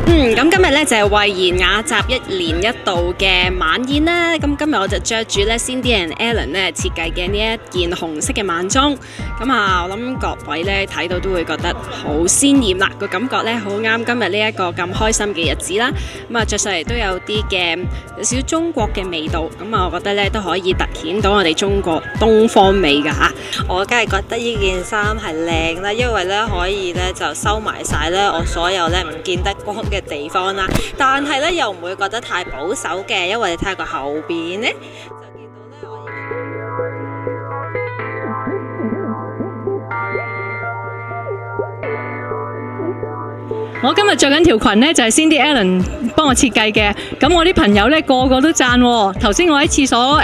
咁今日咧就係慧賢雅集1年1度嘅晚宴啦。咁今日我就着住咧 Cindy and Alan 咧設計嘅呢一件紅色嘅晚裝。咁啊，我諗各位咧睇到都會覺得好鮮豔啦，個感覺咧好啱今日呢一個咁開心嘅日子啦。咁啊，着上嚟都有啲嘅有少少中國嘅味道。咁啊，我覺得咧都可以突顯到我哋中國東方美㗎嚇。我梗係覺得呢件衫係靚啦，因為咧可以咧就收埋晒咧我所有咧唔見得光嘅地方啦，但係咧又唔會覺得太保守嘅，因為你睇下個後邊咧就見到咧我今日着緊條裙呢，就係 Cindy Allen 幫我設計嘅，咁我啲朋友呢，個個都讚喎。頭先我喺廁所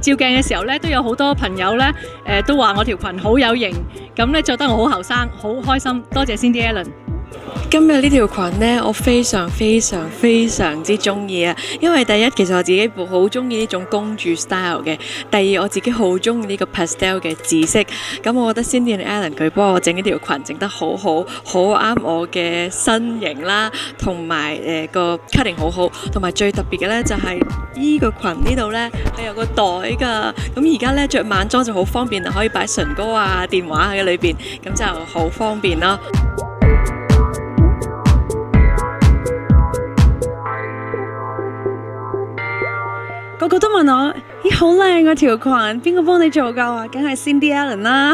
照鏡嘅時候呢，都有好多朋友呢，都話我條裙好有型，咁呢着得我好後生，好開心，多謝 Cindy Allen。今日呢條裙呢，我非常之中意啊！因為第一，其實我自己好中意呢種公主 style 嘅；第二，我自己好中意呢個 pastel 嘅紫色。咁我覺得 Cindy and Alan 佢幫我整呢條裙整得好好，好啱我嘅身形啦，同埋個 cutting 好好，同埋最特別嘅呢，就係呢個裙呢度呢，係有個袋㗎。咁而家呢，着晚裝就好方便啊，可以擺唇膏啊、電話喺裏邊，咁就好方便咯。個個都問我，咦，好靚啊條裙，邊個幫你做㗎？話梗係 Cindy Allen 啦，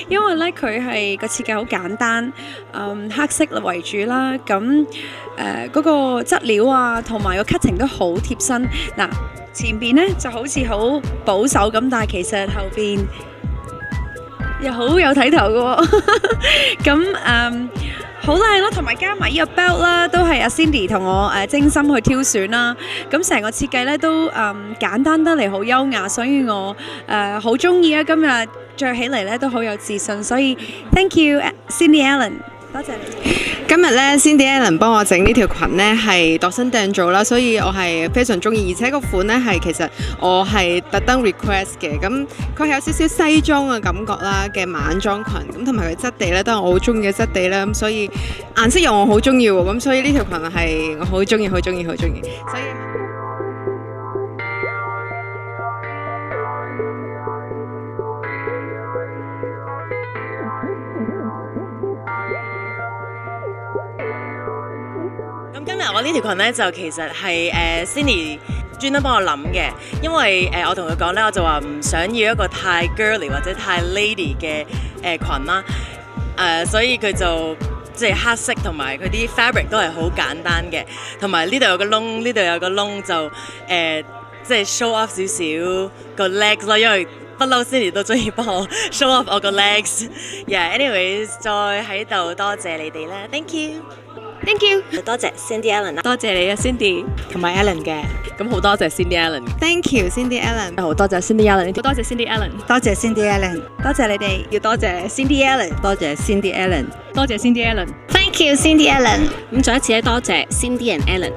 因為咧佢係個設計好簡單，黑色為主啦，咁嗰個質料啊，同埋個 cutting 都好貼身。嗱，前邊咧就好似好保守咁，但係其實後邊又好有睇頭嘅喎，咁好靚咯，同埋加埋呢個 belt 啦，都係阿 Cindy 同我精心去挑選啦。咁成個設計咧都簡單得嚟好優雅，所以我好中意啊！今日着起嚟咧都好有自信，所以 thank you Cindy Allen， 多謝你。今日咧 Cindy Allen 幫我整呢條裙咧係度身訂做啦，所以我係非常中意，而且個款咧係其實我係特登 request 嘅，咁佢係有少少西裝嘅感覺啦嘅晚裝裙，咁同埋佢質地咧都係我好中意嘅質地啦，咁所以顏色又我好中意喎，咁所以呢條裙係我好中意，所以。今日我呢條裙咧就其實係Cindy 專登幫我諗嘅，因為我同佢講咧，我就話唔想要一個太 girly 或者太 lady 嘅裙啦，所以佢就即係黑色同埋佢啲 fabric 都係好簡單嘅，同埋呢度有個窿，呢度有個窿就即係 show off 少少個 legs 咯，因為不嬲 Cindy 都中意幫我 show off 我個 legs。Yeah，anyways， 再喺度多謝你哋啦 ，thank you。Thank you， 多謝 Cindy Allen 啦，多謝你啊 Cindy 同埋 Alan 嘅，咁好多謝 Cindy Allen。Thank you Cindy Allen， 好多謝 Cindy Allen， 好多謝 Cindy Allen， 多謝 Cindy Allen， 多謝你哋，要多謝 Cindy Allen， 多謝 Cindy Allen， 多謝 Cindy Allen。 Thank you Cindy Allen。咁再一次咧多謝 Cindy and Alan。